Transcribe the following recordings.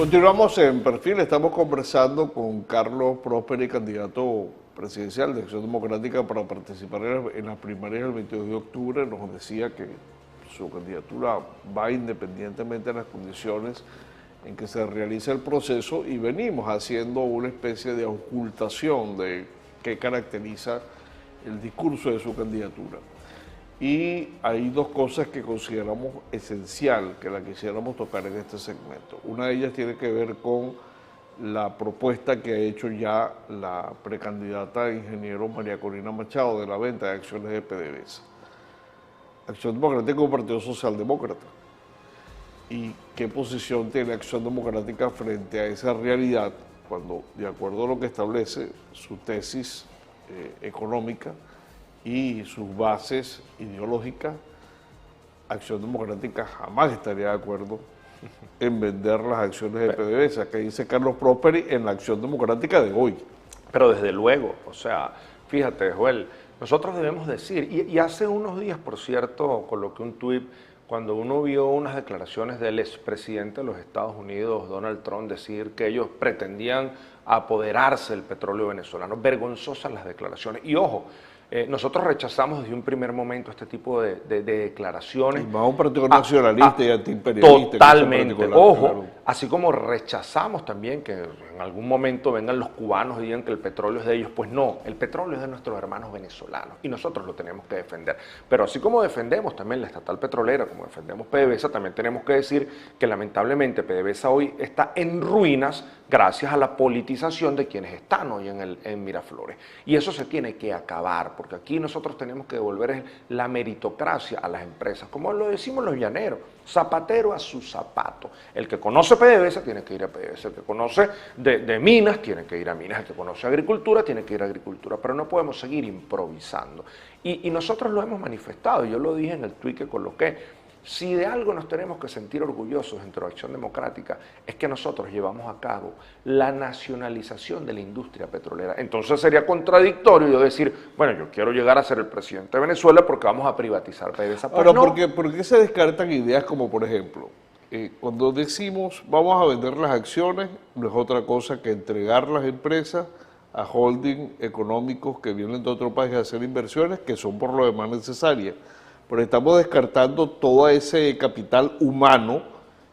Continuamos en Perfil, estamos conversando con Carlos Prosperi, candidato presidencial de Acción Democrática para participar en las primarias del 22 de octubre. Nos decía que su candidatura va independientemente de las condiciones en que se realiza el proceso y venimos haciendo una especie de ocultación de qué caracteriza el discurso de su candidatura. Y hay dos cosas que consideramos esencial que la quisiéramos tocar en este segmento. Una de ellas tiene que ver con la propuesta que ha hecho ya la precandidata de ingeniero María Corina Machado de la venta de acciones de PDVSA. Acción Democrática es un partido socialdemócrata. ¿Y qué posición tiene Acción Democrática frente a esa realidad cuando, de acuerdo a lo que establece su tesis económica y sus bases ideológicas, Acción Democrática jamás estaría de acuerdo en vender las acciones de PDVSA, que dice Carlos Prosperi en la Acción Democrática de hoy? Pero desde luego, o sea, fíjate, Joel, nosotros debemos decir, y hace unos días, por cierto, coloqué un tuit, cuando uno vio unas declaraciones del expresidente de los Estados Unidos, Donald Trump, decir que ellos pretendían apoderarse del petróleo venezolano, vergonzosas las declaraciones. Y ojo, nosotros rechazamos desde un primer momento este tipo de declaraciones. Y más un partido nacionalista y antiimperialista. Totalmente. Ojo, claro. Así como rechazamos también que en algún momento vengan los cubanos y digan que el petróleo es de ellos, pues no, el petróleo es de nuestros hermanos venezolanos y nosotros lo tenemos que defender. Pero así como defendemos también la estatal petrolera, como defendemos PDVSA, también tenemos que decir que lamentablemente PDVSA hoy está en ruinas gracias a la politización de quienes están hoy en Miraflores. Y eso se tiene que acabar, porque aquí nosotros tenemos que devolver la meritocracia a las empresas, como lo decimos los llaneros, zapatero a su zapato. El que conoce PDVSA tiene que ir a PDVSA, el que conoce de minas tiene que ir a minas, el que conoce agricultura tiene que ir a agricultura, pero no podemos seguir improvisando. Y nosotros lo hemos manifestado, yo lo dije en el tuit que coloqué. Si de algo nos tenemos que sentir orgullosos dentro de Acción Democrática es que nosotros llevamos a cabo la nacionalización de la industria petrolera. Entonces sería contradictorio yo decir, bueno, yo quiero llegar a ser el presidente de Venezuela porque vamos a privatizar PDVSA. Ahora, no. ¿Por qué se descartan ideas como, por ejemplo, cuando decimos vamos a vender las acciones, no es otra cosa que entregar las empresas a holding económicos que vienen de otro país a hacer inversiones que son por lo demás necesarias? Pero estamos descartando todo ese capital humano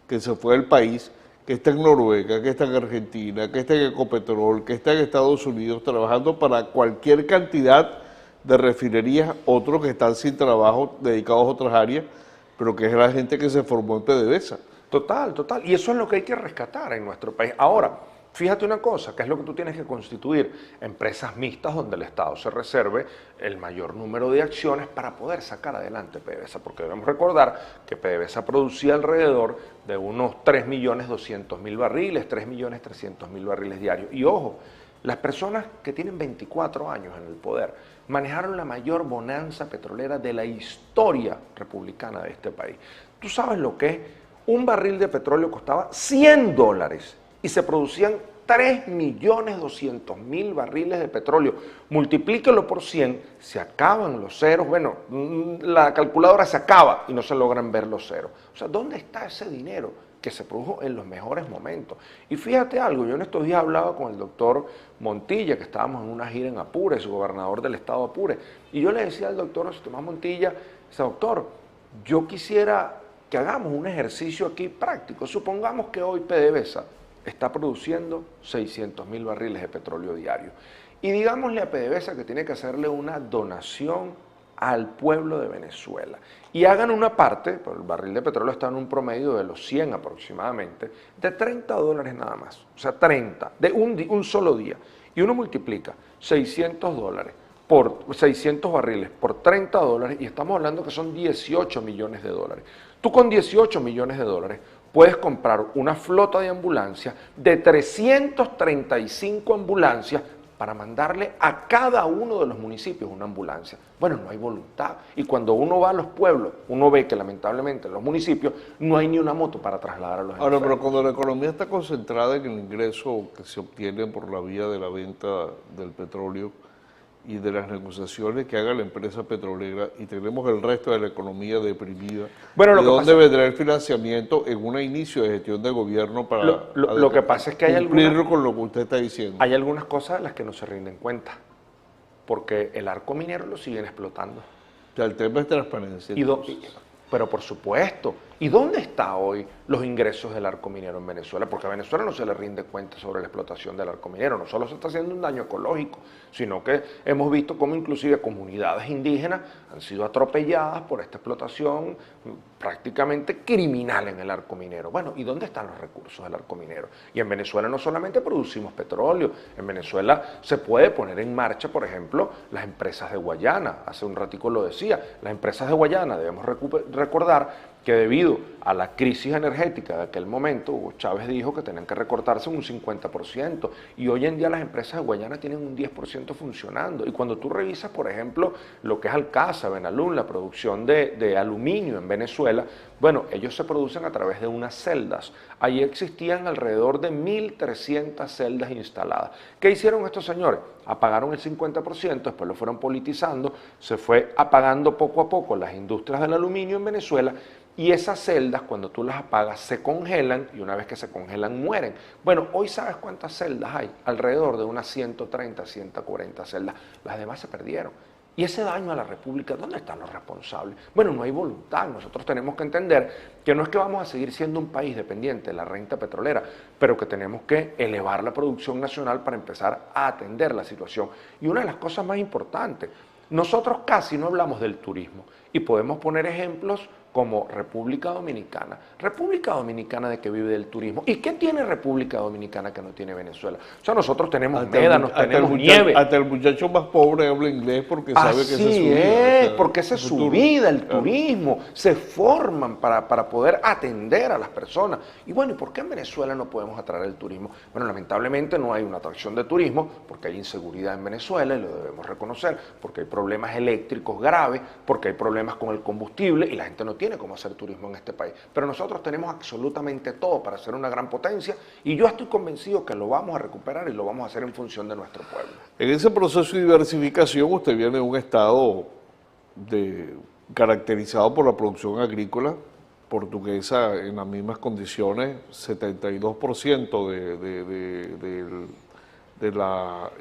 que se fue del país, que está en Noruega, que está en Argentina, que está en Ecopetrol, que está en Estados Unidos, trabajando para cualquier cantidad de refinerías, otros que están sin trabajo, dedicados a otras áreas, pero que es la gente que se formó en PDVSA. Total, total. Y eso es lo que hay que rescatar en nuestro país. Ahora, fíjate una cosa, que es lo que tú tienes que constituir, empresas mixtas donde el Estado se reserve el mayor número de acciones para poder sacar adelante PDVSA, porque debemos recordar que PDVSA producía alrededor de unos 3.200.000 barriles, 3.300.000 barriles diarios. Y ojo, las personas que tienen 24 años en el poder manejaron la mayor bonanza petrolera de la historia republicana de este país. ¿Tú sabes lo que es? Un barril de petróleo costaba $100 y se producían 3.200.000 barriles de petróleo. Multiplíquelo por 100, se acaban los ceros. Bueno, la calculadora se acaba y no se logran ver los ceros. O sea, ¿dónde está ese dinero que se produjo en los mejores momentos? Y fíjate algo, yo en estos días hablaba con el doctor Montilla, que estábamos en una gira en Apure, su gobernador del estado de Apure, y yo le decía al doctor José Tomás Montilla, dice, doctor, yo quisiera que hagamos un ejercicio aquí práctico. Supongamos que hoy PDVSA está produciendo 600.000 barriles de petróleo diario. Y digámosle a PDVSA que tiene que hacerle una donación al pueblo de Venezuela. Y hagan una parte, pues el barril de petróleo está en un promedio de los 100 aproximadamente, de $30 nada más. O sea, 30, de un solo día. Y uno multiplica $600 por 600 barriles por $30 y estamos hablando que son 18 millones de dólares. Tú con 18 millones de dólares puedes comprar una flota de ambulancias de 335 ambulancias para mandarle a cada uno de los municipios una ambulancia. Bueno, no hay voluntad. Y cuando uno va a los pueblos, uno ve que lamentablemente en los municipios no hay ni una moto para trasladar a los enfermos. Ahora, pero cuando la economía está concentrada en el ingreso que se obtiene por la vía de la venta del petróleo, y de las negociaciones que haga la empresa petrolera y tenemos el resto de la economía deprimida, Bueno, ¿de dónde vendrá el financiamiento en un inicio de gestión de gobierno para lo que pasa es que cumplir con lo que usted está diciendo? hay algunas cosas de las que no se rinden cuenta, porque el arco minero lo siguen explotando. O sea, el tema es transparencia. Pero por supuesto, ¿y dónde está hoy los ingresos del arco minero en Venezuela? Porque a Venezuela no se le rinde cuenta sobre la explotación del arco minero, no solo se está haciendo un daño ecológico, sino que hemos visto cómo inclusive comunidades indígenas han sido atropelladas por esta explotación prácticamente criminal en el arco minero. Bueno, ¿y dónde están los recursos del arco minero? Y en Venezuela no solamente producimos petróleo, en Venezuela se puede poner en marcha, por ejemplo, las empresas de Guayana. Hace un ratico lo decía, las empresas de Guayana, debemos recordar que debido a la crisis energética de aquel momento, Hugo Chávez dijo que tenían que recortarse un 50%, y hoy en día las empresas de Guayana tienen un 10% funcionando. Y cuando tú revisas, por ejemplo, lo que es Alcasa, Benalún, la producción de aluminio en Venezuela, bueno, ellos se producen a través de unas celdas. Allí existían alrededor de 1.300 celdas instaladas. ¿Qué hicieron estos señores? Apagaron el 50%, después lo fueron politizando, se fue apagando poco a poco las industrias del aluminio en Venezuela, y esas celdas, cuando tú las apagas, se congelan, y una vez que se congelan, mueren. Bueno, hoy ¿sabes cuántas celdas hay? Alrededor de unas 130, 140 celdas. Las demás se perdieron. Y ese daño a la República, ¿dónde están los responsables? Bueno, no hay voluntad. Nosotros tenemos que entender que no es que vamos a seguir siendo un país dependiente de la renta petrolera, pero que tenemos que elevar la producción nacional para empezar a atender la situación. Y una de las cosas más importantes, nosotros casi no hablamos del turismo, y podemos poner ejemplos como República Dominicana. República Dominicana, ¿de que vive del turismo? ¿Y qué tiene República Dominicana que no tiene Venezuela? O sea, nosotros tenemos médanos, tenemos nieve. Hasta el muchacho más pobre habla inglés porque sabe que esa es su vida. O sea, porque esa es su vida, el turismo. Se forman para poder atender a las personas. Y bueno, ¿y por qué en Venezuela no podemos atraer el turismo? Bueno, lamentablemente no hay una atracción de turismo porque hay inseguridad en Venezuela, y lo debemos reconocer, porque hay problemas eléctricos graves, porque hay problemas con el combustible, y la gente no tiene cómo hacer turismo en este país. Pero nosotros tenemos absolutamente todo para ser una gran potencia, y yo estoy convencido que lo vamos a recuperar y lo vamos a hacer en función de nuestro pueblo. En ese proceso de diversificación usted viene de un estado caracterizado por la producción agrícola portuguesa en las mismas condiciones. 72% de la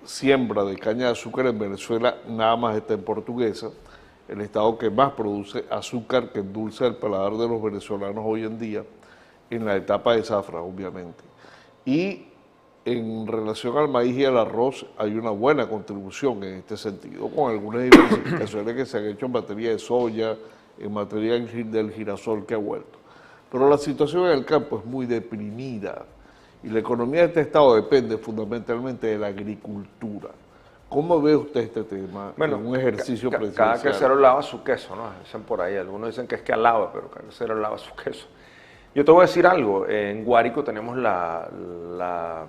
siembra de caña de azúcar en Venezuela nada más está en Portuguesa, el estado que más produce azúcar, que endulza el paladar de los venezolanos hoy en día, en la etapa de zafra, obviamente. Y en relación al maíz y al arroz hay una buena contribución en este sentido, con algunas diversificaciones que se han hecho en materia de soya, en materia del girasol que ha vuelto. Pero la situación en el campo es muy deprimida, y la economía de este estado depende fundamentalmente de la agricultura. ¿Cómo ve usted este tema en un ejercicio presidencial? Cada quesero lava su queso, ¿no? Dicen por ahí, algunos dicen que es que alaba, pero cada quesero lava su queso. Yo te voy a decir algo, en Guárico tenemos la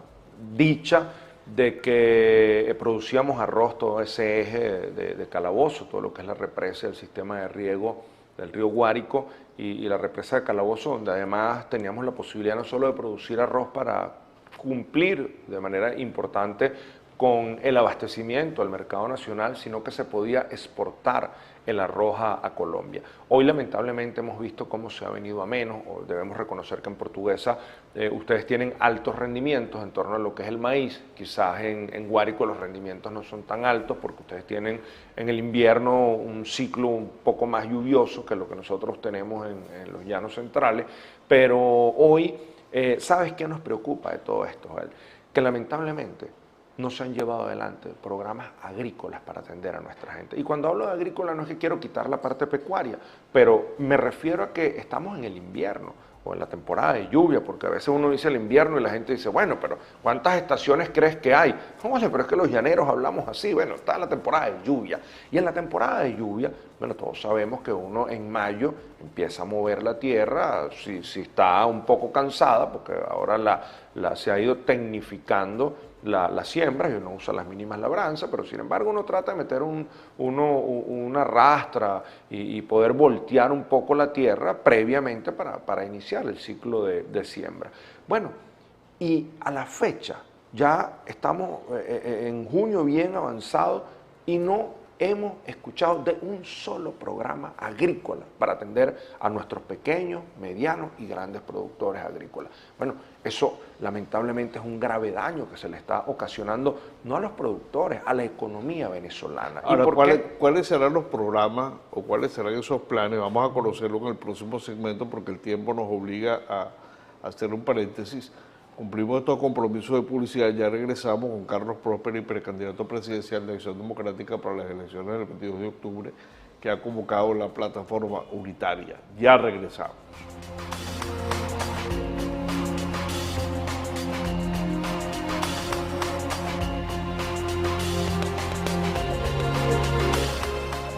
dicha de que producíamos arroz, todo ese eje de Calabozo, todo lo que es la represa, el sistema de riego del río Guárico y la represa de Calabozo, donde además teníamos la posibilidad no solo de producir arroz para cumplir de manera importante con el abastecimiento al mercado nacional, sino que se podía exportar el arroz a Colombia. Hoy lamentablemente hemos visto cómo se ha venido a menos. Debemos reconocer que en Portuguesa ustedes tienen altos rendimientos en torno a lo que es el maíz. Quizás en Guárico los rendimientos no son tan altos porque ustedes tienen en el invierno un ciclo un poco más lluvioso que lo que nosotros tenemos en los llanos centrales, pero hoy, ¿sabes qué nos preocupa de todo esto, Joel? Que lamentablemente no se han llevado adelante programas agrícolas para atender a nuestra gente. Y cuando hablo de agrícola no es que quiero quitar la parte pecuaria, pero me refiero a que estamos en el invierno o en la temporada de lluvia, porque a veces uno dice el invierno y la gente dice, bueno, pero ¿cuántas estaciones crees que hay? No sé, pero es que los llaneros hablamos así. Bueno, está en la temporada de lluvia. Y en la temporada de lluvia, bueno, todos sabemos que uno en mayo empieza a mover la tierra, si está un poco cansada, porque ahora se ha ido tecnificando la siembra, y uno usa las mínimas labranzas, pero sin embargo uno trata de meter una rastra y poder voltear un poco la tierra previamente para iniciar el ciclo de siembra. Bueno, y a la fecha Ya estamos en junio bien avanzado y no hemos escuchado de un solo programa agrícola para atender a nuestros pequeños, medianos y grandes productores agrícolas. Bueno, eso lamentablemente es un grave daño que se le está ocasionando no a los productores, a la economía venezolana. Ahora, ¿Y por qué? ¿cuáles serán los programas o cuáles serán esos planes? Vamos a conocerlo en el próximo segmento porque el tiempo nos obliga a hacer un paréntesis. Cumplimos estos compromisos de publicidad, ya regresamos con Carlos Prósperi, precandidato presidencial de Acción Democrática para las elecciones del 22 de octubre, que ha convocado la plataforma unitaria. Ya regresamos.